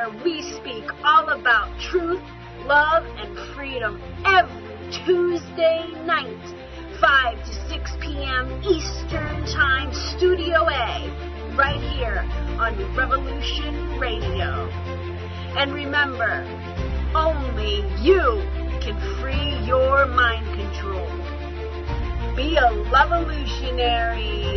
where we speak all about truth, love, and freedom every Tuesday night, 5 to 6 p.m. Eastern Time, Studio A, right here on Revolution Radio. And remember, only you can free your mind control. Be a Lovolutionary.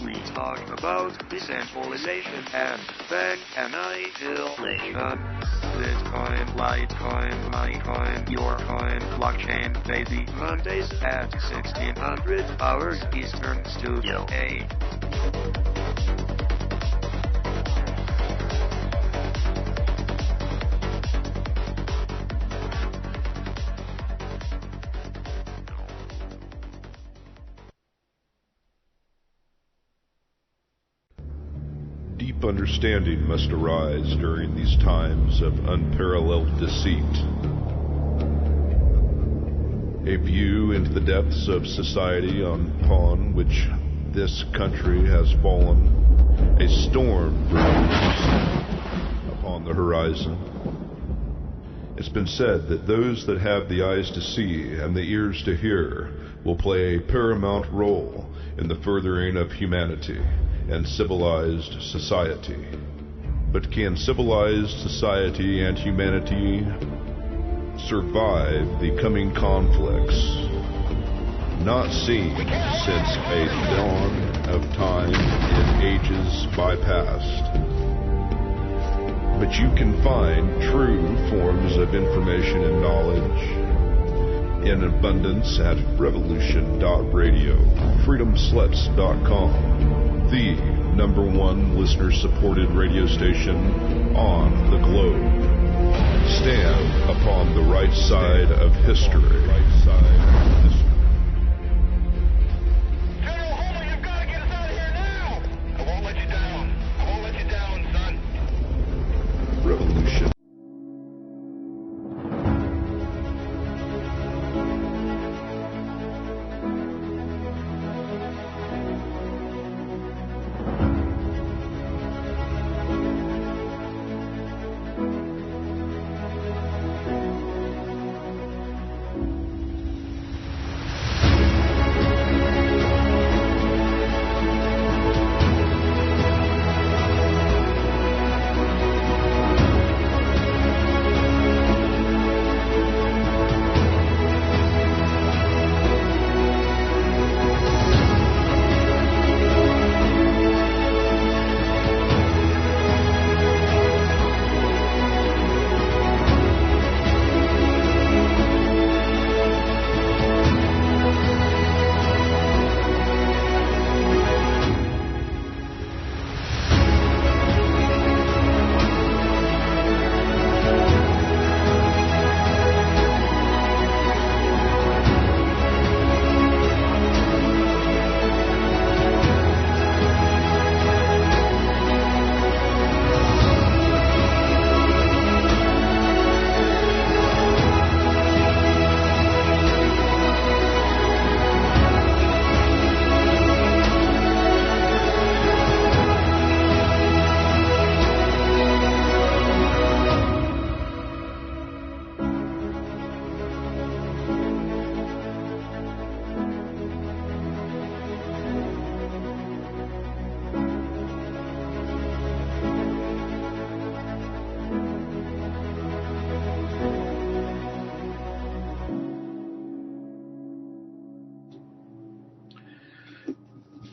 We talk about decentralization and then annihilation. Bitcoin, Litecoin, Litecoin, your coin, blockchain, baby. Mondays at 1600 hours Eastern, Studio A. Deep understanding must arise during these times of unparalleled deceit. A view into the depths of society upon which this country has fallen, a storm brews upon the horizon. It's been said that those that have the eyes to see and the ears to hear will play a paramount role in the furthering of humanity and civilized society. But can civilized society and humanity survive the coming conflicts not seen since a dawn of time in ages bypast? But you can find true forms of information and knowledge in abundance at revolution.radio, freedomsluts.com, the #1 listener-supported radio station on the globe. Stand upon the right side of history. General Homer, you've got to get us out of here now! I won't let you down. I won't let you down, son. Revolution.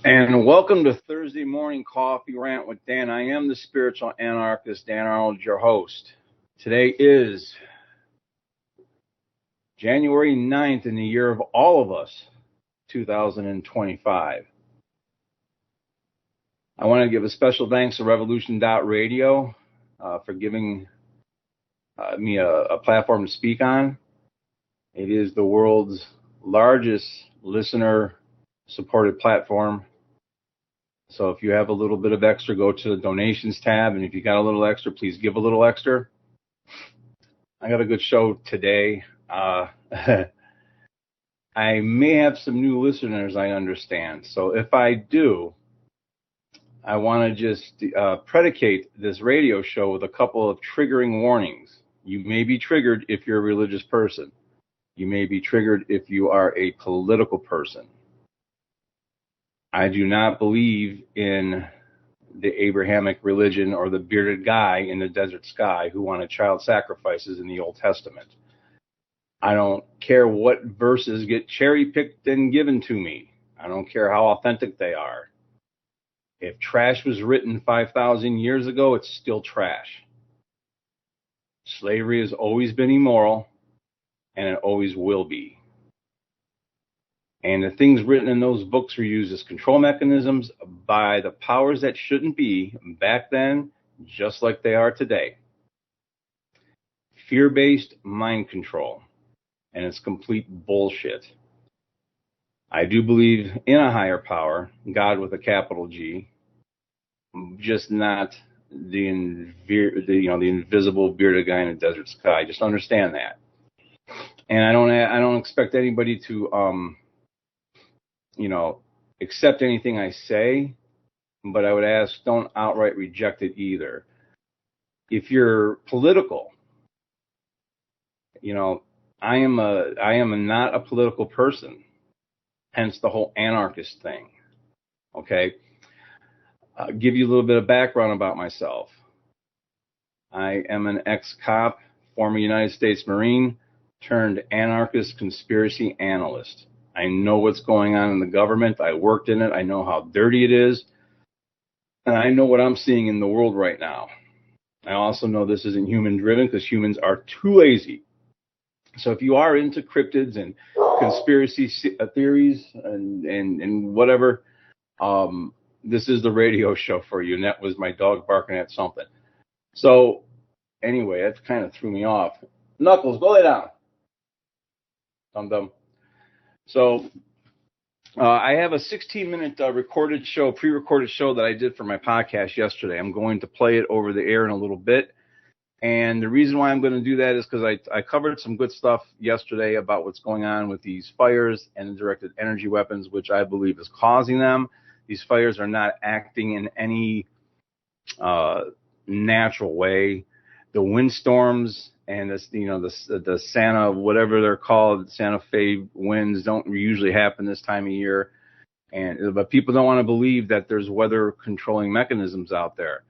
And welcome to Thursday Morning Coffee Rant with Dan. I am the spiritual anarchist, Dan Arnold, your host. Today is January 9th in the year of all of us, 2025. I want to give a special thanks to Revolution.radio for giving me a platform to speak on. It is the world's largest listener-supported platform. So if you have a little bit of extra, go to the donations tab. And if you got a little extra, please give a little extra. I got a good show today. I may have some new listeners, I understand. So if I do, I want to just predicate this radio show with a couple of triggering warnings. You may be triggered if you're a religious person. You may be triggered if you are a political person. I do not believe in the Abrahamic religion or the bearded guy in the desert sky who wanted child sacrifices in the Old Testament. I don't care what verses get cherry-picked and given to me. I don't care how authentic they are. If trash was written 5,000 years ago, it's still trash. Slavery has always been immoral, and it always will be. And the things written in those books were used as control mechanisms by the powers that shouldn't be back then, just like they are today. Fear-based mind control. And it's complete bullshit. I do believe in a higher power, God with a capital G, just not the invisible bearded guy in the desert sky. Just understand that. And I don't expect anybody to accept anything I say, but I would ask, don't outright reject it either. If you're political, I am not a political person, hence the whole anarchist thing. Okay? I'll give you a little bit of background about myself. I am an ex-cop, former United States Marine, turned anarchist conspiracy analyst. I know what's going on in the government. I worked in it. I know how dirty it is. And I know what I'm seeing in the world right now. I also know this isn't human-driven because humans are too lazy. So if you are into cryptids and conspiracy theories and whatever, this is the radio show for you. And that was my dog barking at something. So anyway, that kind of threw me off. Knuckles, go lay down. Dum-dum. So I have a 16-minute pre-recorded show that I did for my podcast yesterday. I'm going to play it over the air in a little bit. And the reason why I'm going to do that is because I covered some good stuff yesterday about what's going on with these fires and the directed energy weapons, which I believe is causing them. These fires are not acting in any natural way. The windstorms and the Santa, whatever they're called, Santa Fe winds don't usually happen this time of year. But people don't want to believe that there's weather controlling mechanisms out there.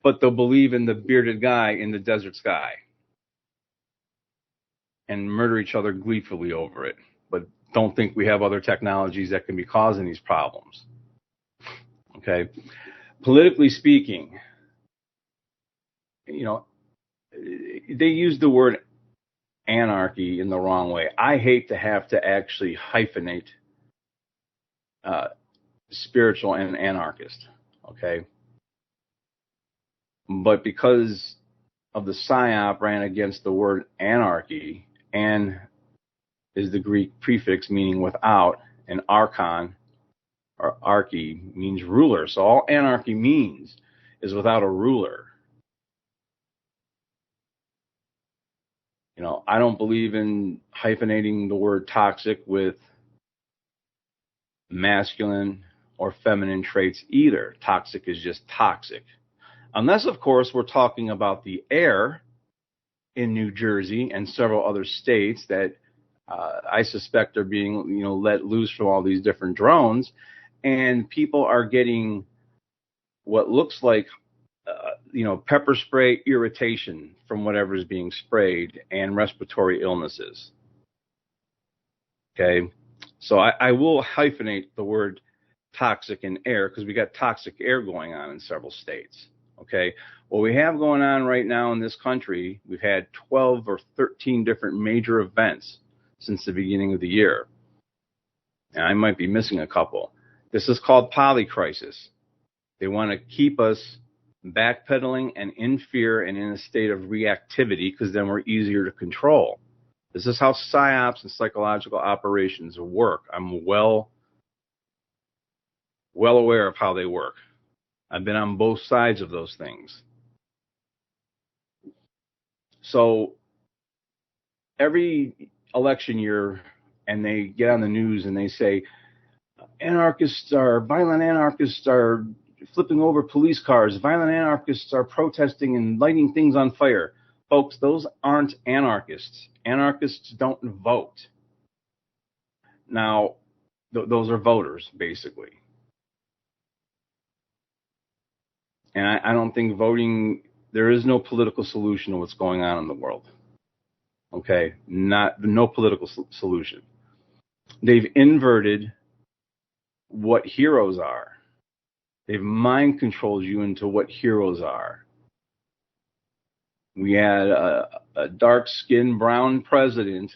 But they'll believe in the bearded guy in the desert sky and murder each other gleefully over it. But don't think we have other technologies that can be causing these problems. Okay? Politically speaking, they use the word anarchy in the wrong way. I hate to have to actually hyphenate spiritual and anarchist. Okay? But because of the psyop ran against the word anarchy, and is the Greek prefix meaning without, and archon, or archy, means ruler. So all anarchy means is without a ruler. I don't believe in hyphenating the word toxic with masculine or feminine traits either. Toxic is just toxic. Unless, of course, we're talking about the air in New Jersey and several other states that I suspect are being, let loose from all these different drones, and people are getting what looks like, pepper spray irritation from whatever is being sprayed and respiratory illnesses. Okay, so I will hyphenate the word toxic and air because we got toxic air going on in several states. Okay, what we have going on right now in this country, we've had 12 or 13 different major events since the beginning of the year. And I might be missing a couple. This is called polycrisis. They want to keep us backpedaling and in fear and in a state of reactivity because then we're easier to control. This is how psyops and psychological operations work. I'm well aware of how they work. I've been on both sides of those things. So every election year, and they get on the news and they say, violent anarchists are flipping over police cars. Violent anarchists are protesting and lighting things on fire. Folks, those aren't anarchists. Anarchists don't vote. Now, those are voters, basically. And I don't think voting, there is no political solution to what's going on in the world. Okay? No political solution. They've inverted what heroes are. They've mind controlled you into what heroes are. We had a dark-skinned brown president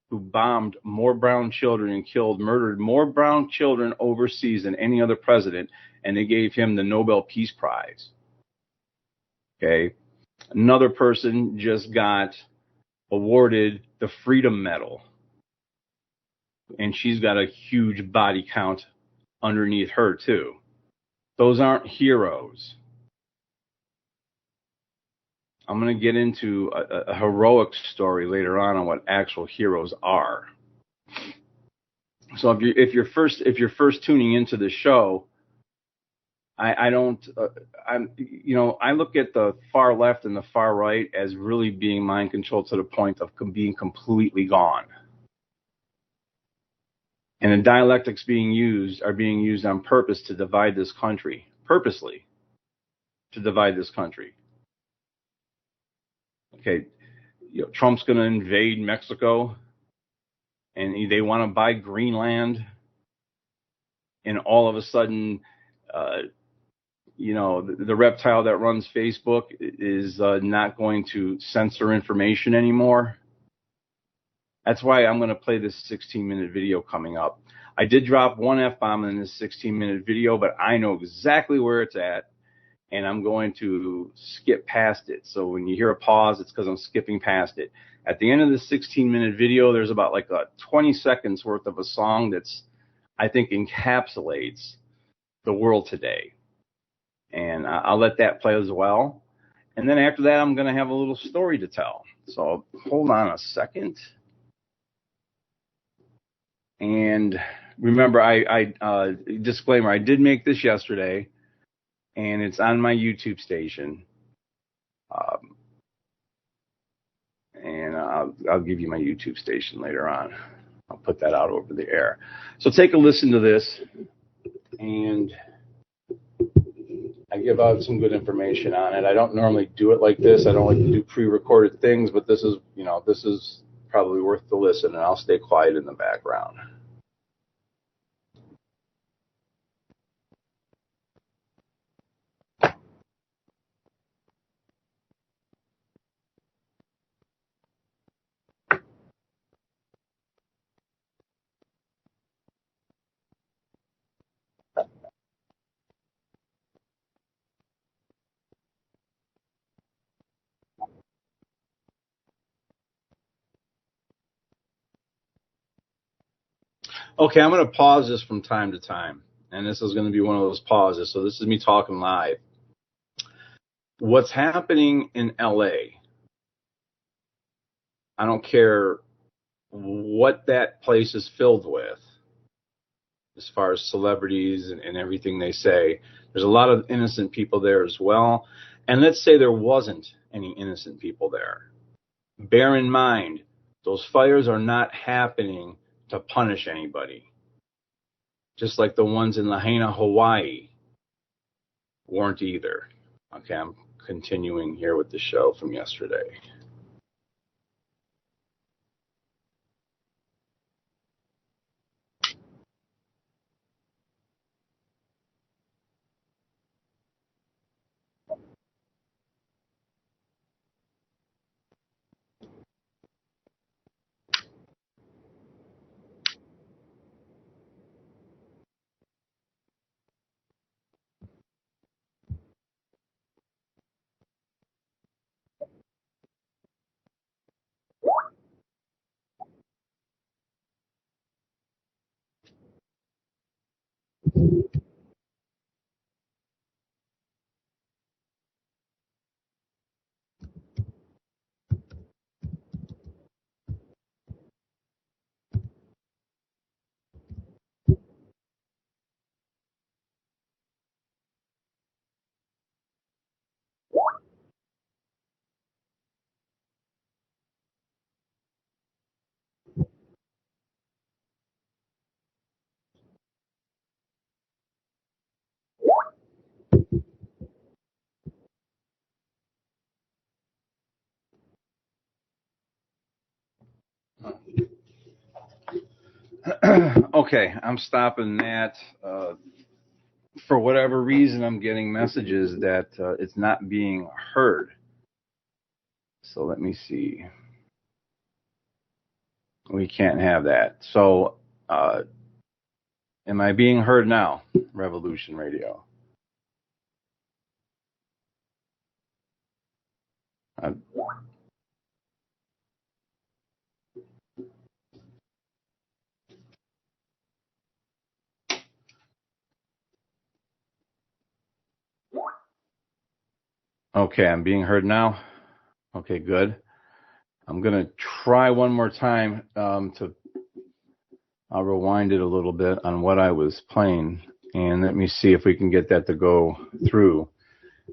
who bombed more brown children and murdered more brown children overseas than any other president, and they gave him the Nobel Peace Prize. Okay? Another person just got awarded the Freedom Medal, and she's got a huge body count underneath her, too. Those aren't heroes. I'm going to get into a heroic story later on what actual heroes are. So if you're first tuning into the show, I look at the far left and the far right as really being mind controlled to the point of being completely gone. And the dialectics are being used on purpose to divide this country, purposely to divide this country. Okay, Trump's going to invade Mexico, and they want to buy Greenland, and all of a sudden, the reptile that runs Facebook is not going to censor information anymore. That's why I'm going to play this 16-minute video coming up. I did drop one F-bomb in this 16-minute video, but I know exactly where it's at, and I'm going to skip past it. So when you hear a pause, it's because I'm skipping past it. At the end of the 16-minute video, there's about like 20 seconds worth of a song that's, I think, encapsulates the world today. And I'll let that play as well. And then after that, I'm going to have a little story to tell. So hold on a second. And remember, disclaimer, I did make this yesterday, and it's on my YouTube station. And I'll give you my YouTube station later on. I'll put that out over the air. So take a listen to this, and I give out some good information on it. I don't normally do it like this. I don't like to do pre-recorded things, but this is probably worth the listen, and I'll stay quiet in the background. Okay, I'm going to pause this from time to time, and this is going to be one of those pauses. So this is me talking live. What's happening in LA, I don't care what that place is filled with, as far as celebrities and everything they say. There's a lot of innocent people there as well. And let's say there wasn't any innocent people there. Bear in mind, those fires are not happening to punish anybody. Just like the ones in Lahaina, Hawaii weren't either. Okay, I'm continuing here with the show from yesterday. Okay, I'm stopping that. For whatever reason, I'm getting messages that it's not being heard. So let me see. We can't have that. So, am I being heard now? Revolution Radio. Okay, I'm being heard now. Okay, good. I'm going to try one more time I'll rewind it a little bit on what I was playing, and let me see if we can get that to go through.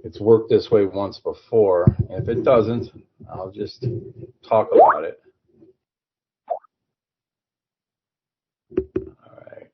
It's worked this way once before. If it doesn't, I'll just talk about it. All right.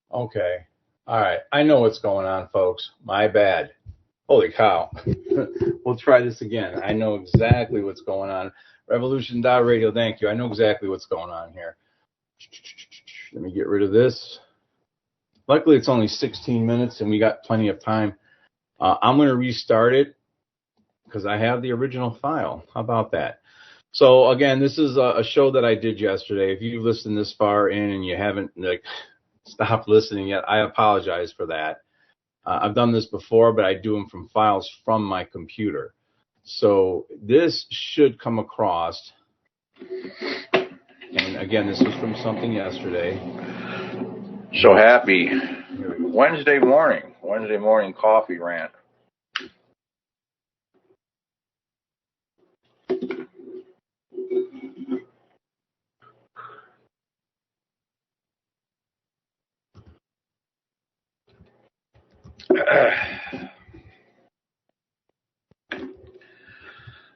Okay. All right. I know what's going on, folks. My bad. Holy cow. We'll try this again. I know exactly what's going on. Revolution.radio, thank you. I know exactly what's going on here. Let me get rid of this. Luckily, it's only 16 minutes, and we got plenty of time. I'm going to restart it because I have the original file. How about that? So, again, this is a show that I did yesterday. If you've listened this far in and you haven't stopped listening yet, I apologize for that. I've done this before, but I do them from files from my computer. So this should come across. And again, this was from something yesterday. So happy Wednesday morning coffee rant.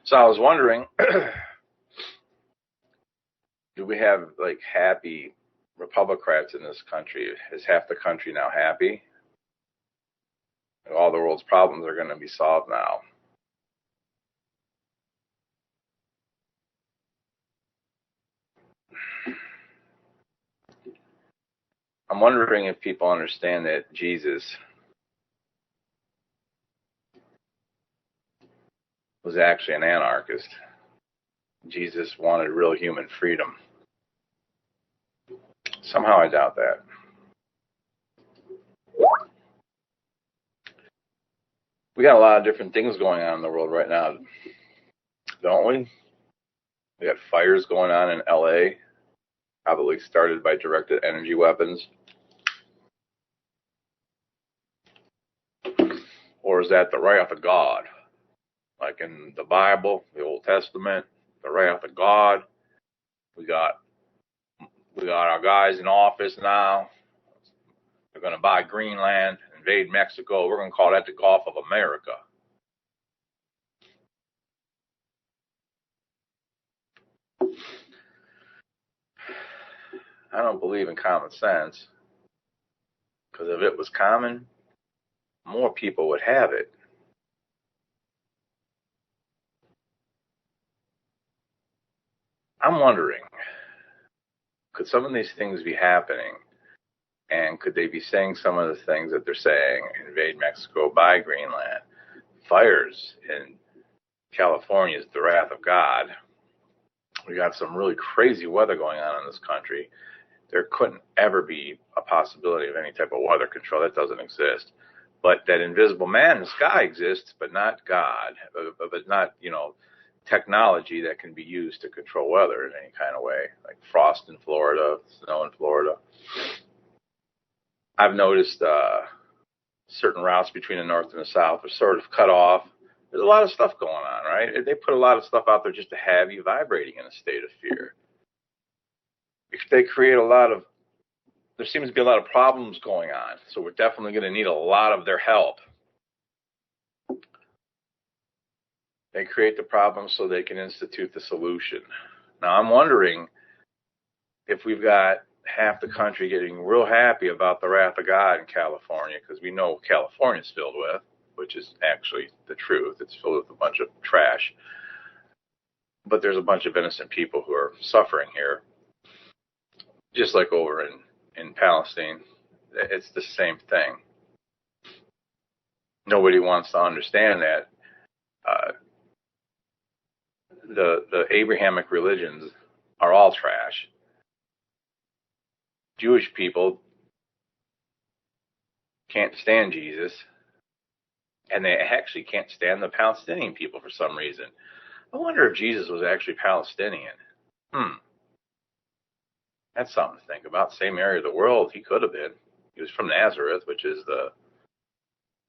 So I was wondering, do we have like happy Republicrats in this country? Is half the country now happy? All the world's problems are going to be solved now. I'm wondering if people understand that Jesus was actually an anarchist. Jesus wanted real human freedom. Somehow I doubt that. We got a lot of different things going on in the world right now, don't we? We got fires going on in LA, probably started by directed energy weapons. Or is that the wrath of God? Like in the Bible, the Old Testament, the wrath of God. We got our guys in office now. They're going to buy Greenland, invade Mexico. We're going to call that the Gulf of America. I don't believe in common sense, because if it was common, more people would have it. I'm wondering, could some of these things be happening? And could they be saying some of the things that they're saying? Invade Mexico, buy Greenland, fires in California is the wrath of God. We got some really crazy weather going on in this country. There couldn't ever be a possibility of any type of weather control. That doesn't exist. But that invisible man in the sky exists, but not God, but not, technology that can be used to control weather in any kind of way, like frost in Florida, snow in Florida. I've noticed certain routes between the north and the south are sort of cut off. There's a lot of stuff going on, right? They put a lot of stuff out there just to have you vibrating in a state of fear. They create there seems to be a lot of problems going on, so we're definitely going to need a lot of their help. They create the problem so they can institute the solution. Now, I'm wondering if we've got half the country getting real happy about the wrath of God in California, because we know California's filled with, which is actually the truth. It's filled with a bunch of trash. But there's a bunch of innocent people who are suffering here. Just like over in Palestine, it's the same thing. Nobody wants to understand that. The Abrahamic religions are all trash. Jewish people can't stand Jesus, and they actually can't stand the Palestinian people for some reason. I wonder if Jesus was actually Palestinian. That's something to think about. Same area of the world he could have been. He was from Nazareth, which is the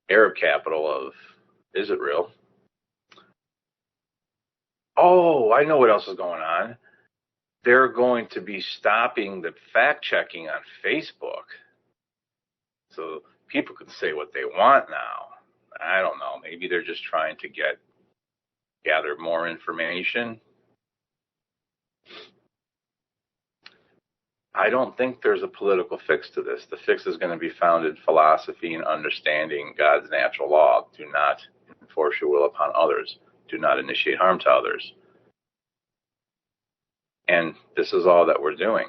Arab capital of Israel. Oh, I know what else is going on. They're going to be stopping the fact-checking on Facebook. So people can say what they want now. I don't know. Maybe they're just trying to gather more information. I don't think there's a political fix to this. The fix is going to be found in philosophy and understanding God's natural law. Do not enforce your will upon others. Do not initiate harm to others. And this is all that we're doing.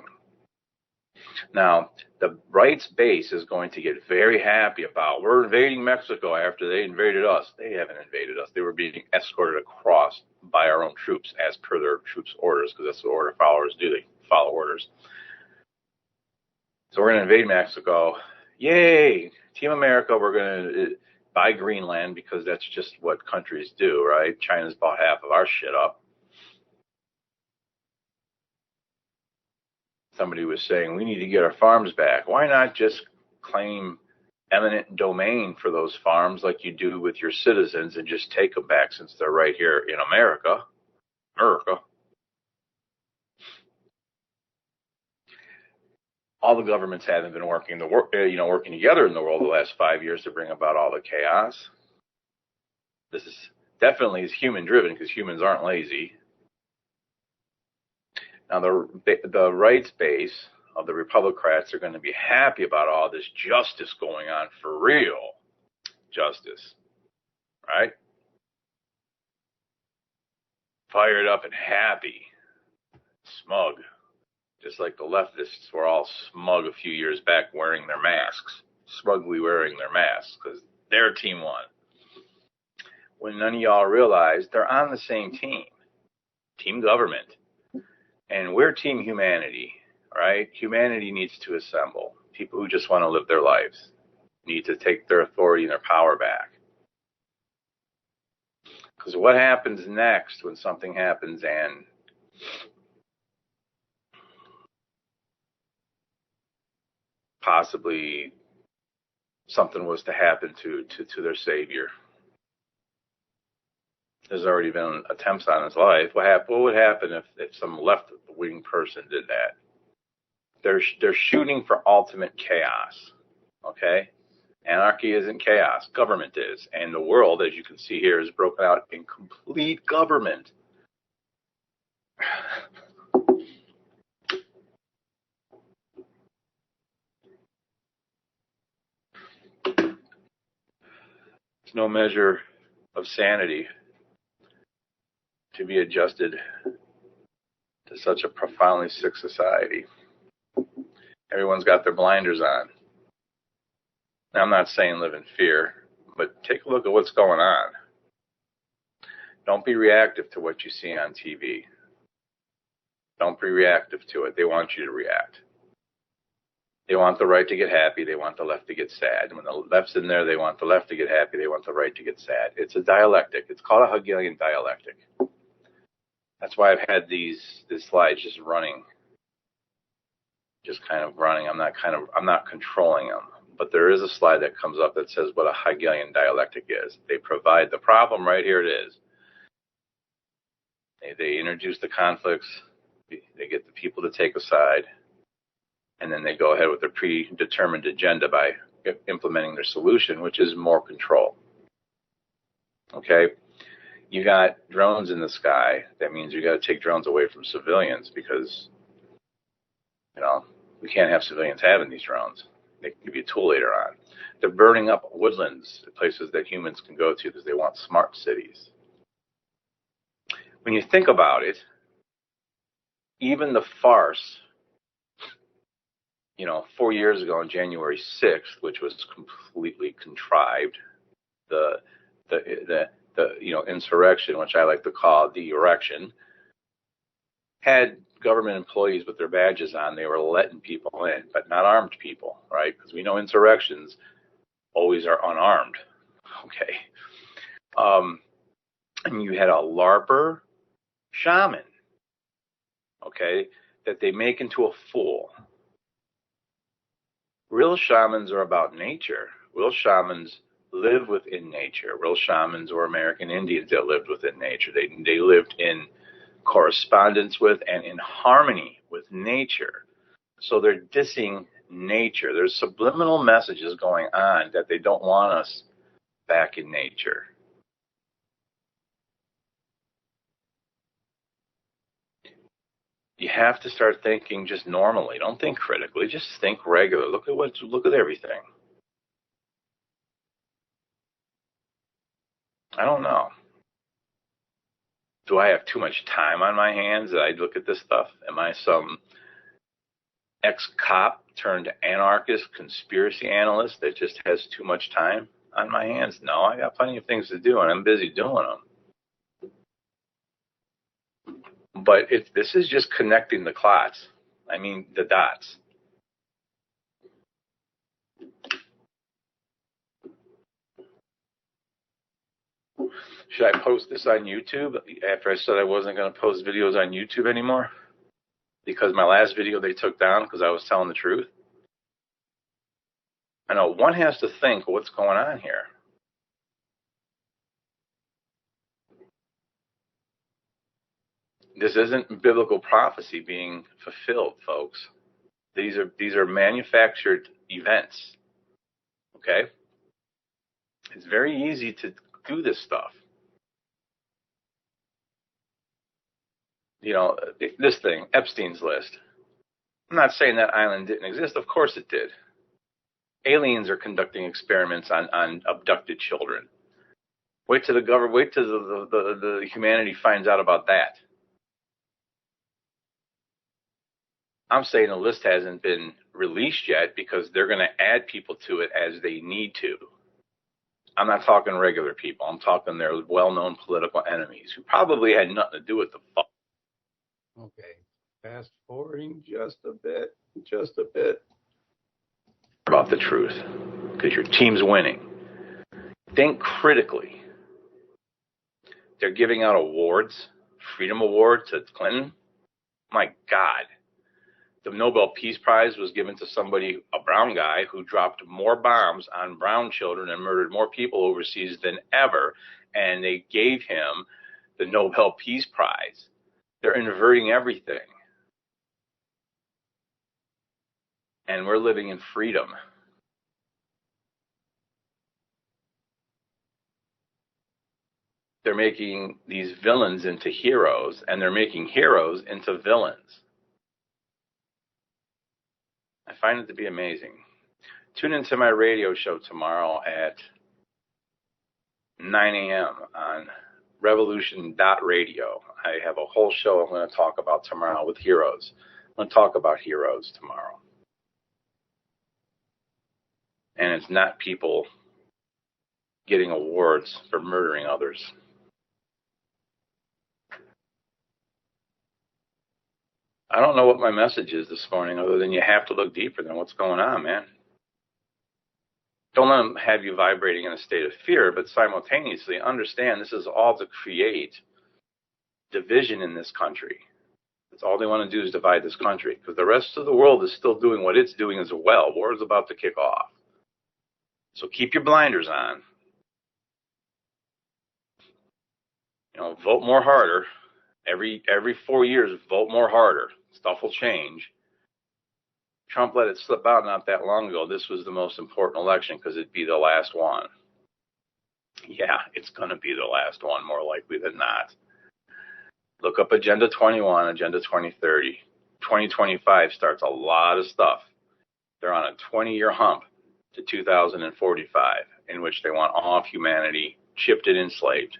Now, the rights base is going to get very happy about, we're invading Mexico after they invaded us. They haven't invaded us. They were being escorted across by our own troops as per their troops' orders, because that's what order followers do. They follow orders. So we're going to invade Mexico. Yay! Team America, we're going to buy Greenland, because that's just what countries do, right? China's bought half of our shit up. Somebody was saying, we need to get our farms back. Why not just claim eminent domain for those farms like you do with your citizens and just take them back, since they're right here in America? All the governments haven't been working together in the world the last 5 years to bring about all the chaos. This is definitely human driven, because humans aren't lazy. Now, the rights base of the Republicrats are going to be happy about all this justice going on, for real justice, right? Fired up and happy, smug. Just like the leftists were all smug a few years back wearing their masks, smugly wearing their masks, because their team won. When none of y'all realize they're on the same team, team government. And we're team humanity, right? Humanity needs to assemble. People who just want to live their lives need to take their authority and their power back. Because what happens next when something happens and possibly something was to happen to their savior? There's already been attempts on his life. What would happen if some left-wing person did that? They're shooting for ultimate chaos, okay? Anarchy isn't chaos. Government is. And the world, as you can see here, is broken out in complete government. It's no measure of sanity to be adjusted to such a profoundly sick society. Everyone's got their blinders on. Now, I'm not saying live in fear, but take a look at what's going on. Don't be reactive to what you see on TV. Don't be reactive to it. They want you to react. They want the right to get happy. They want the left to get sad. And when the left's in there, they want the left to get happy. They want the right to get sad. It's a dialectic. It's called a Hegelian dialectic. That's why I've had these slides just running, just kind of running. I'm not controlling them. But there is a slide that comes up that says what a Hegelian dialectic is. They provide the problem. Right here it is. They introduce the conflicts. They get the people to take a side. And then they go ahead with their predetermined agenda by implementing their solution, which is more control. Okay? You got drones in the sky. That means you got to take drones away from civilians because, we can't have civilians having these drones. They can give you a tool later on. They're burning up woodlands, places that humans can go to because they want smart cities. When you think about it, even the farce, 4 years ago on January 6th, which was completely contrived, the insurrection, which I like to call the erection, had government employees with their badges on. They were letting people in, but not armed people, right? Because we know insurrections always are unarmed, okay? And you had a LARPer shaman, okay, that they make into a fool. Real shamans are about nature. Real shamans live within nature. Real shamans were American Indians that lived within nature. They lived in correspondence with and in harmony with nature. So they're dissing nature. There's subliminal messages going on that they don't want us back in nature. You have to start thinking just normally. Don't think critically. Just think regular. Look at everything. I don't know. Do I have too much time on my hands that I look at this stuff? Am I some ex-cop turned anarchist conspiracy analyst that just has too much time on my hands? No, I got plenty of things to do, and I'm busy doing them. But this is just connecting the the dots. Should I post this on YouTube after I said I wasn't going to post videos on YouTube anymore? Because my last video they took down because I was telling the truth? I know one has to think what's going on here. This isn't biblical prophecy being fulfilled, folks. These are manufactured events. Okay? It's very easy to do this stuff. This thing, Epstein's list. I'm not saying that island didn't exist. Of course it did. Aliens are conducting experiments on abducted children. Wait till the humanity finds out about that. I'm saying the list hasn't been released yet because they're going to add people to it as they need to. I'm not talking regular people. I'm talking their well-known political enemies who probably had nothing to do with the fuck. Okay, fast forwarding just a bit. About the truth, because your team's winning. Think critically. They're giving out awards, Freedom Award to Clinton. My God. The Nobel Peace Prize was given to a brown guy, who dropped more bombs on brown children and murdered more people overseas than ever, and they gave him the Nobel Peace Prize. They're inverting everything. And we're living in freedom. They're making these villains into heroes, and they're making heroes into villains. I find it to be amazing. Tune into my radio show tomorrow at 9 a.m. on revolution.radio. I have a whole show I'm going to talk about tomorrow with heroes. I'm going to talk about heroes tomorrow. And it's not people getting awards for murdering others. I don't know what my message is this morning other than you have to look deeper than what's going on, man. Don't let them have you vibrating in a state of fear, but simultaneously understand this is all to create division in this country. That's all they want to do is divide this country, because the rest of the world is still doing what it's doing as well. War is about to kick off. So keep your blinders on. Vote more harder. Every 4 years, vote more harder. Stuff will change. Trump let it slip out not that long ago. This was the most important election because it'd be the last one. Yeah, it's going to be the last one, more likely than not. Look up Agenda 21, Agenda 2030. 2025 starts a lot of stuff. They're on a 20-year hump to 2045, in which they want all of humanity chipped and enslaved.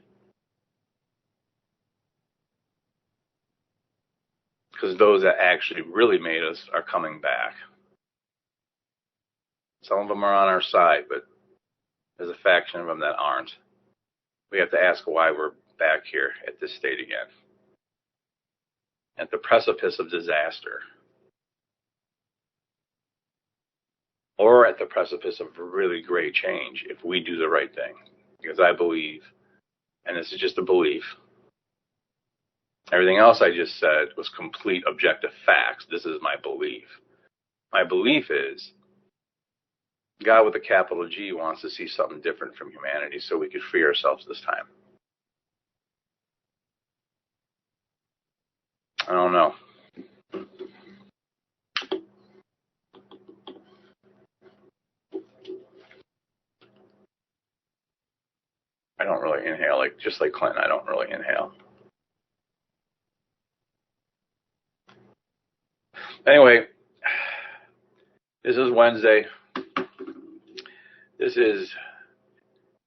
Because those that actually really made us are coming back. Some of them are on our side, but there's a faction of them that aren't. We have to ask why we're back here at this state again. At the precipice of disaster. Or at the precipice of really great change if we do the right thing. Because I believe, and this is just a belief, everything else I just said was complete objective facts. This is my belief. My belief is God with a capital G wants to see something different from humanity so we could free ourselves this time. I don't know. I don't really inhale, just like Clinton, I don't really inhale. Anyway, this is Wednesday. This is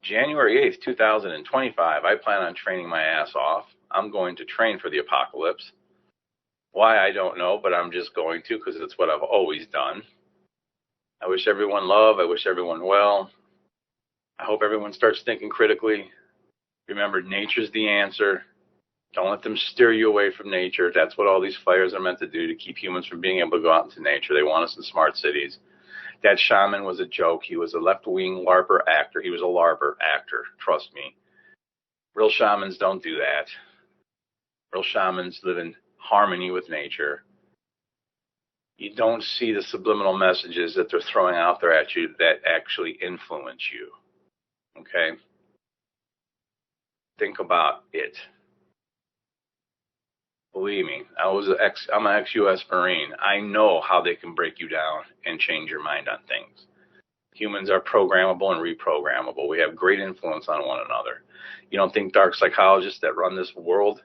January 8th, 2025. I plan on training my ass off. I'm going to train for the apocalypse. Why, I don't know, but I'm just going to because it's what I've always done. I wish everyone love. I wish everyone well. I hope everyone starts thinking critically. Remember, nature's the answer. Don't let them steer you away from nature. That's what all these fires are meant to do, to keep humans from being able to go out into nature. They want us in smart cities. That shaman was a joke. He was a left-wing LARPer actor. He was a LARPer actor, trust me. Real shamans don't do that. Real shamans live in harmony with nature. You don't see the subliminal messages that they're throwing out there at you that actually influence you. Okay? Think about it. Believe me, I'm an ex-U.S. Marine. I know how they can break you down and change your mind on things. Humans are programmable and reprogrammable. We have great influence on one another. You don't think dark psychologists that run this world,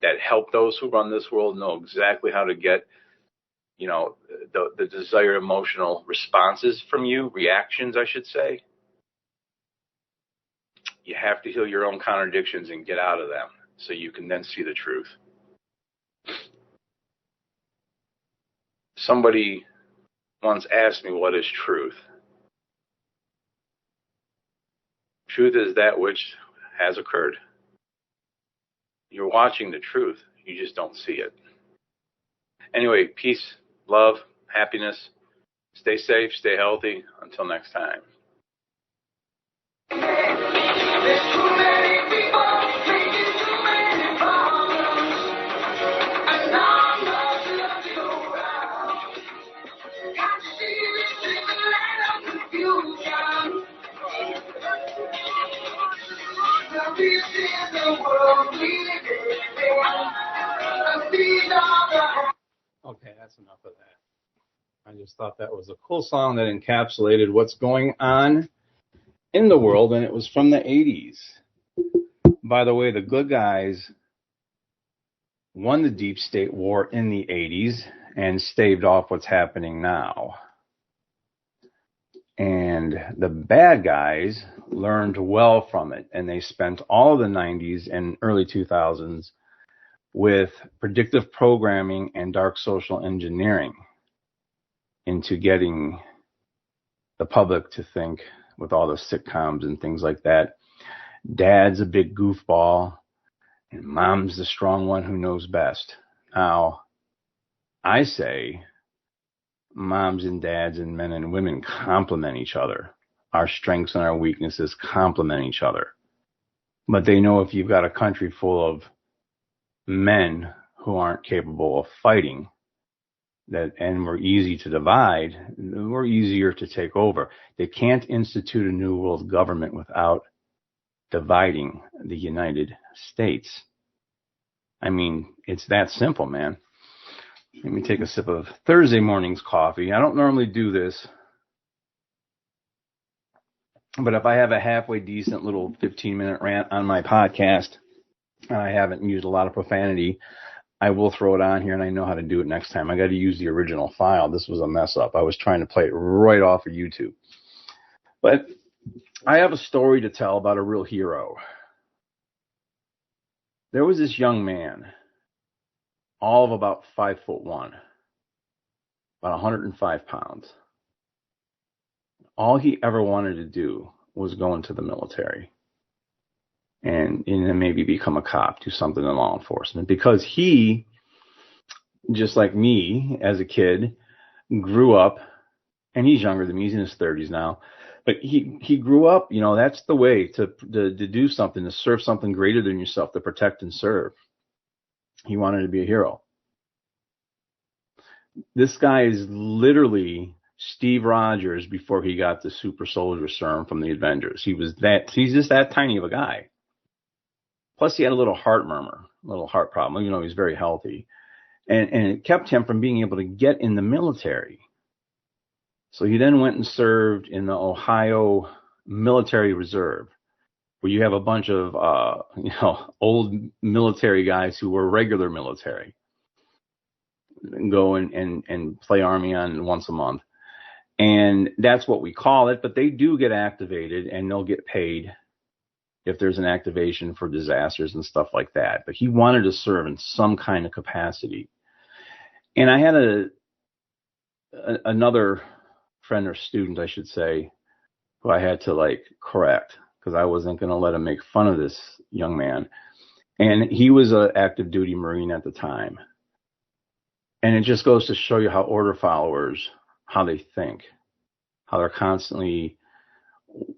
that help those who run this world, know exactly how to get, the desired emotional responses from you, reactions, I should say? You have to heal your own contradictions and get out of them so you can then see the truth. Somebody once asked me, what is truth? Truth is that which has occurred. You're watching the truth. You just don't see it. Anyway, peace, love, happiness. Stay safe, stay healthy. Until next time. Okay, that's enough of that. I just thought that was a cool song that encapsulated what's going on in the world, and it was from the 80s. By the way, the good guys won the deep state war in the 80s and staved off what's happening now. And the bad guys learned well from it, and they spent all of the 90s and early 2000s with predictive programming and dark social engineering into getting the public to think, with all the sitcoms and things like that, Dad's a big goofball and Mom's the strong one who knows best. Now, I say moms and dads and men and women complement each other. Our strengths and our weaknesses complement each other. But they know if you've got a country full of men who aren't capable of fighting, and we're easy to divide, we're easier to take over. They can't institute a new world government without dividing the United States. I mean, it's that simple, man. Let me take a sip of Thursday morning's coffee. I don't normally do this, but if I have a halfway decent little 15-minute rant on my podcast, and I haven't used a lot of profanity, I will throw it on here, and I know how to do it next time. I got to use the original file. This was a mess up. I was trying to play it right off of YouTube. But I have a story to tell about a real hero. There was this young man, all of about 5'1", about 105 pounds. All he ever wanted to do was go into the military and then maybe become a cop, do something in law enforcement, because he, just like me as a kid, grew up, and he's younger than me, he's in his 30s now, but he grew up, you know, that's the way to do something, to serve something greater than yourself, to protect and serve. He wanted to be a hero. This guy is literally Steve Rogers before he got the super soldier serum from the Avengers. He's just that tiny of a guy. Plus he had a little heart murmur, a little heart problem, even though he's very healthy. And it kept him from being able to get in the military. So he then went and served in the Ohio Military Reserve, where you have a bunch of old military guys who were regular military and go and play Army on once a month. And that's what we call it, but they do get activated and they'll get paid if there's an activation for disasters and stuff like that. But he wanted to serve in some kind of capacity. And I had another friend or student, I should say, who I had to correct, because I wasn't going to let him make fun of this young man. And he was an active duty Marine at the time. And it just goes to show you how order followers, how they think, how they're constantly,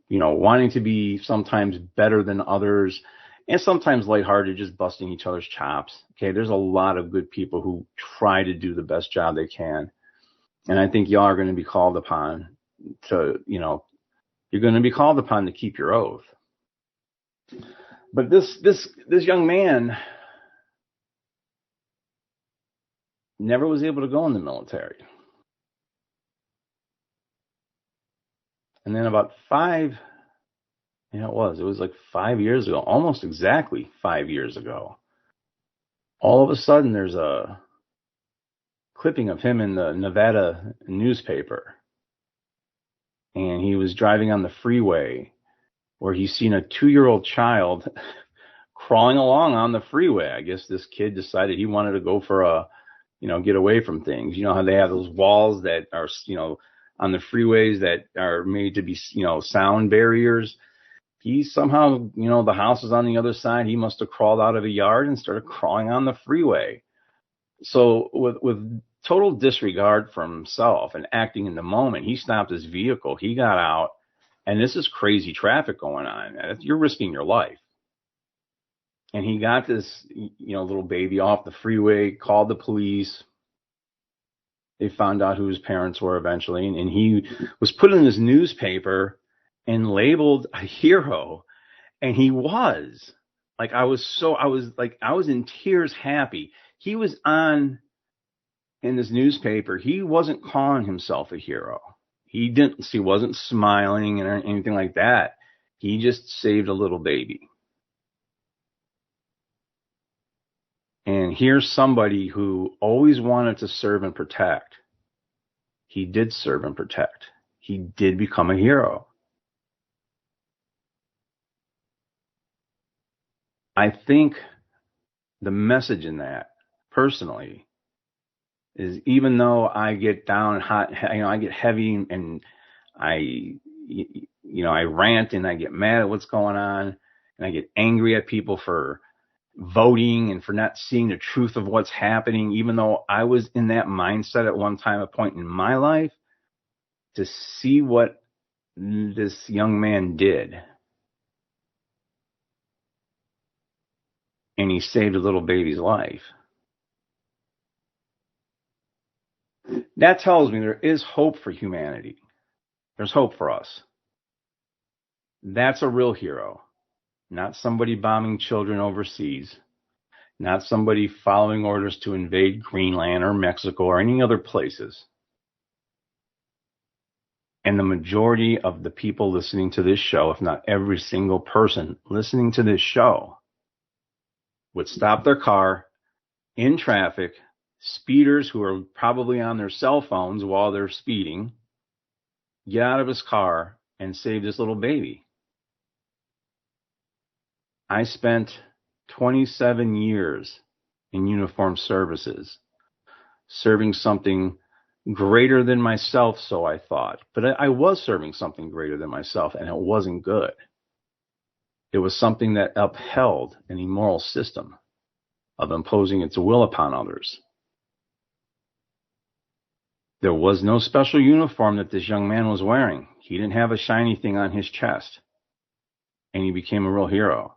wanting to be sometimes better than others, and sometimes lighthearted, just busting each other's chops. Okay, there's a lot of good people who try to do the best job they can. And I think y'all are going to be called upon to, you're going to be called upon to keep your oath. But this young man never was able to go in the military. And then about it was like 5 years ago, almost exactly 5 years ago, all of a sudden there's a clipping of him in the Nevada newspaper. And he was driving on the freeway where he's seen a 2-year-old child crawling along on the freeway. I guess this kid decided he wanted to go for get away from things. You know how they have those walls that are, on the freeways that are made to be, sound barriers. He somehow, the house is on the other side. He must have crawled out of a yard and started crawling on the freeway. So with total disregard for himself and acting in the moment, he stopped his vehicle. He got out, and this is crazy traffic going on. You're risking your life. And he got this, little baby off the freeway, called the police. They found out who his parents were eventually, and he was put in this newspaper and labeled a hero. And he was. I was in tears happy. He was in this newspaper. He wasn't calling himself a hero. He wasn't smiling or anything like that. He just saved a little baby. And here's somebody who always wanted to serve and protect. He did serve and protect. He did become a hero. I think the message in that, personally, is even though I get down hot, I get heavy and I rant and I get mad at what's going on and I get angry at people for voting and for not seeing the truth of what's happening, even though I was in that mindset at one time, a point in my life, to see what this young man did. And he saved a little baby's life. That tells me there is hope for humanity. There's hope for us. That's a real hero. Not somebody bombing children overseas. Not somebody following orders to invade Greenland or Mexico or any other places. And the majority of the people listening to this show, if not every single person listening to this show, would stop their car in traffic, speeders who are probably on their cell phones while they're speeding, get out of his car and save this little baby. I spent 27 years in uniformed services, serving something greater than myself, so I thought. But I was serving something greater than myself, and it wasn't good. It was something that upheld an immoral system of imposing its will upon others. There was no special uniform that this young man was wearing. He didn't have a shiny thing on his chest. And he became a real hero.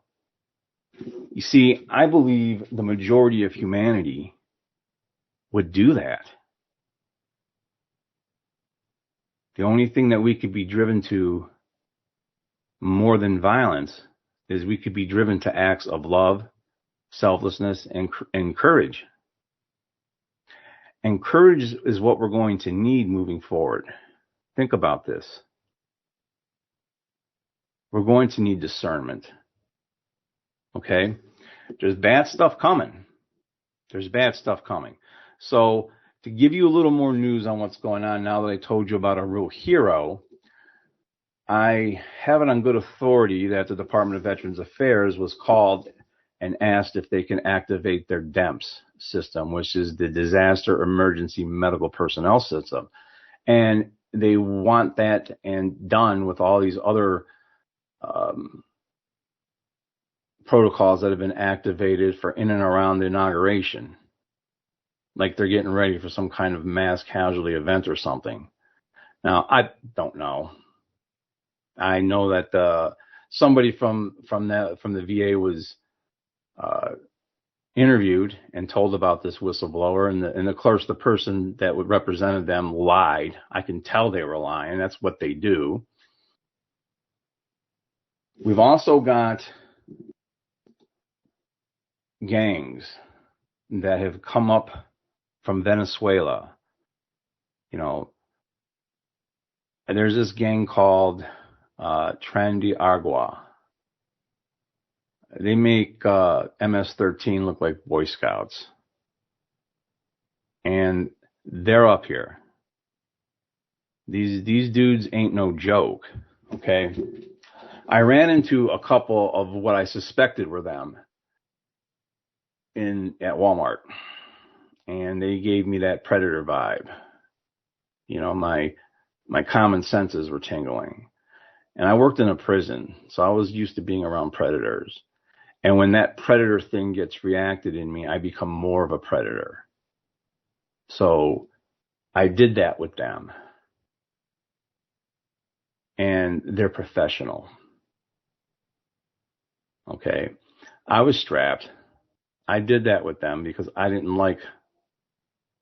You see, I believe the majority of humanity would do that. The only thing that we could be driven to more than violence is we could be driven to acts of love, selflessness, and courage. And courage is what we're going to need moving forward. Think about this. We're going to need discernment. Okay? There's bad stuff coming. There's bad stuff coming. So, to give you a little more news on what's going on now that I told you about a real hero, I have it on good authority that the Department of Veterans Affairs was called and asked if they can activate their DEMPS system, which is the Disaster Emergency Medical Personnel System. And they want that and done with all these other protocols that have been activated for in and around the inauguration. Like they're getting ready for some kind of mass casualty event or something. Now, I don't know. I know that somebody from the VA was interviewed and told about this whistleblower, and of course the person that would represented them lied. I can tell they were lying. That's what they do. We've also got gangs that have come up from Venezuela. You know, and there's this gang called Tren de Agua. They make MS-13 look like Boy Scouts. And they're up here. These dudes ain't no joke, okay? I ran into a couple of what I suspected were them at Walmart. And they gave me that predator vibe. You know, my common senses were tingling. And I worked in a prison, so I was used to being around predators. And when that predator thing gets reacted in me, I become more of a predator. So I did that with them. And they're professional. Okay. I was strapped. I did that with them because I didn't like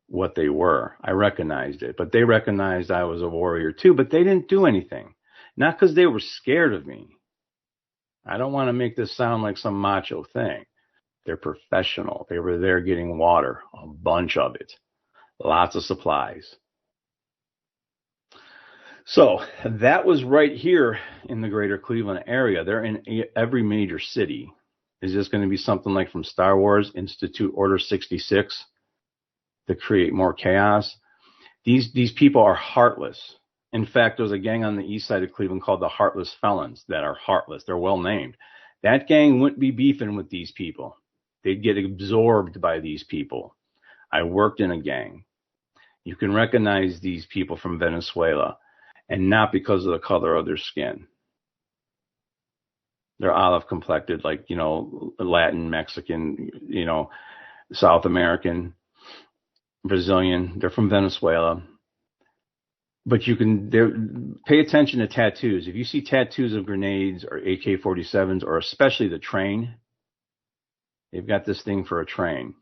what they were. I recognized it. But they recognized I was a warrior too, but they didn't do anything. Not because they were scared of me. I don't want to make this sound like some macho thing. They're professional. They were there getting water, a bunch of it, lots of supplies. So that was right here in the greater Cleveland area. They're in every major city. Is this going to be something like from Star Wars, Institute Order 66, to create more chaos? These people are heartless. In fact, there's a gang on the east side of Cleveland called the Heartless Felons that are heartless. They're well named. That gang wouldn't be beefing with these people. They'd get absorbed by these people. I worked in a gang. You can recognize these people from Venezuela, and not because of the color of their skin. They're olive complected, like, Latin, Mexican, South American, Brazilian. They're from Venezuela. But pay attention to tattoos. If you see tattoos of grenades or AK-47s, or especially the train, they've got this thing for a train.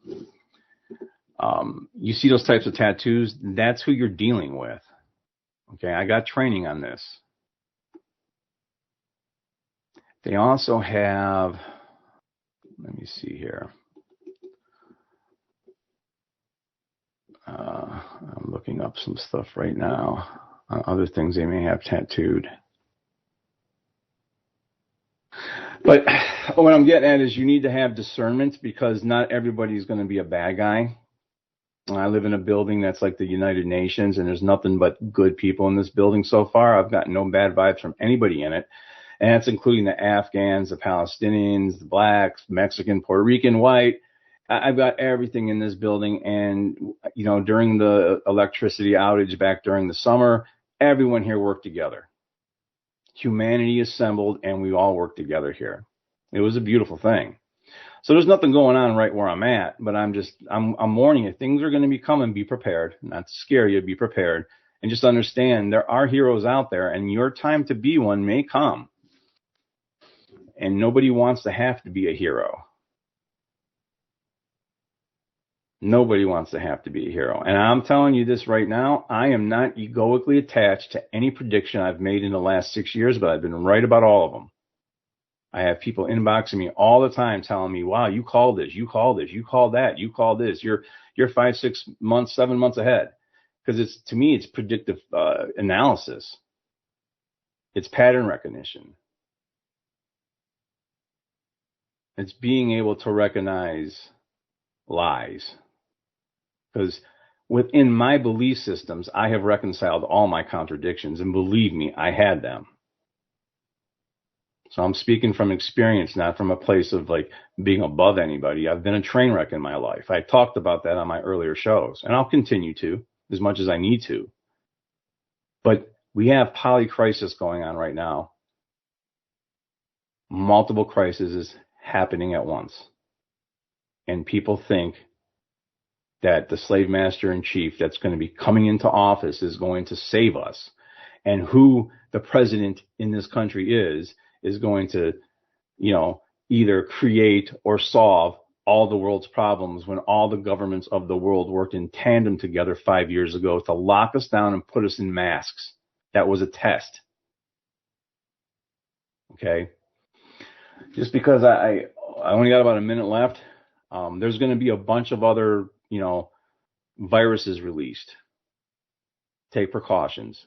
You see those types of tattoos, that's who you're dealing with. Okay, I got training on this. They also have, let me see here. I'm looking up some stuff right now on other things they may have tattooed. But what I'm getting at is you need to have discernment, because not everybody's going to be a bad guy. I live in a building that's like the United Nations, and there's nothing but good people in this building so far. I've gotten no bad vibes from anybody in it. And that's including the Afghans, the Palestinians, the blacks, Mexican, Puerto Rican, white. I've got everything in this building. And, during the electricity outage back during the summer, everyone here worked together. Humanity assembled, and we all worked together here. It was a beautiful thing. So there's nothing going on right where I'm at, but I'm warning you, things are going to be coming. Be prepared. Not to scare you, be prepared. And just understand there are heroes out there, and your time to be one may come. And nobody wants to have to be a hero. Nobody wants to have to be a hero. And I'm telling you this right now, I am not egoically attached to any prediction I've made in the last 6 years, but I've been right about all of them. I have people inboxing me all the time telling me, wow, you called this, you called this, you called that, you called this. You're 5, 6 months, 7 months ahead. Because to me, it's predictive analysis. It's pattern recognition. It's being able to recognize lies. Because within my belief systems, I have reconciled all my contradictions. And believe me, I had them. So I'm speaking from experience, not from a place of like being above anybody. I've been a train wreck in my life. I talked about that on my earlier shows. And I'll continue to, as much as I need to. But we have polycrisis going on right now. Multiple crises happening at once. And people think that the slave master in chief that's going to be coming into office is going to save us. And who the president in this country is going to, either create or solve all the world's problems, when all the governments of the world worked in tandem together 5 years ago to lock us down and put us in masks. That was a test. Okay? Just because I only got about a minute left, there's going to be a bunch of other, viruses released. Take precautions.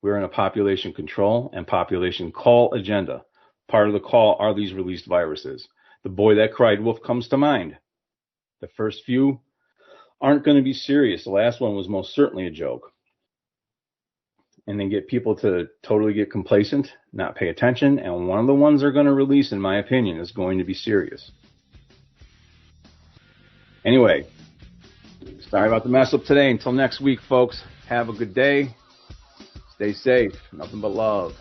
We're in a population control and population call agenda. Part of the call are these released viruses. The boy that cried wolf comes to mind. The first few aren't going to be serious. The last one was most certainly a joke. And then get people to totally get complacent, not pay attention. And one of the ones they're going to release, in my opinion, is going to be serious. Anyway, sorry about the mess up today. Until next week, folks, have a good day. Stay safe. Nothing but love.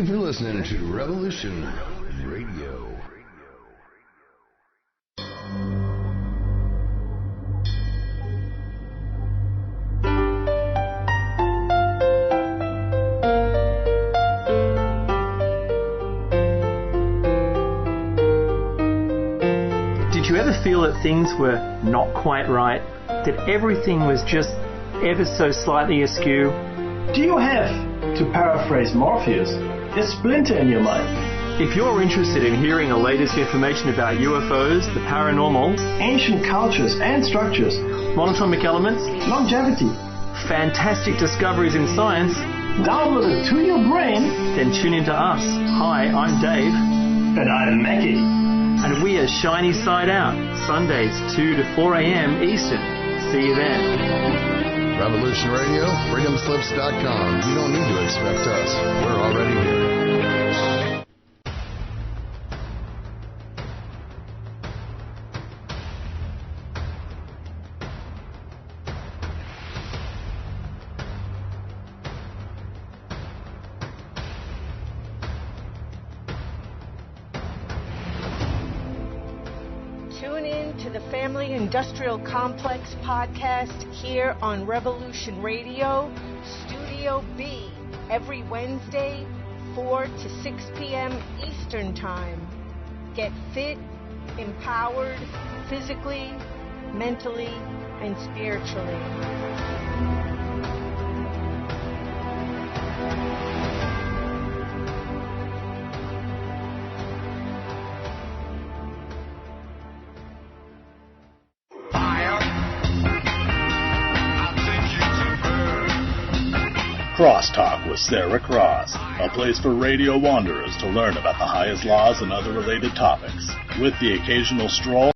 Listening to Revolution Radio. Did you ever feel that things were not quite right? That everything was just ever so slightly askew? Do you have, to paraphrase Morpheus, a splinter in your mind? If you're interested in hearing the latest information about UFOs, the paranormal, ancient cultures and structures, monatomic elements, longevity, fantastic discoveries in science, downloaded to your brain, then tune into us. Hi, I'm Dave. And I'm Mackie. And we are Shiny Side Out, Sundays 2 to 4 a.m. Eastern. See you then. Revolution Radio, freedomslips.com. You don't need to expect us. We're already here. Tune in to the Family Industrial Complex podcast here on Revolution Radio, Studio B, every Wednesday, 4 to 6 p.m. Eastern Time. Get fit, empowered, physically, mentally, and spiritually. Crosstalk with Sarah Cross, a place for radio wanderers to learn about the highest laws and other related topics, with the occasional stroll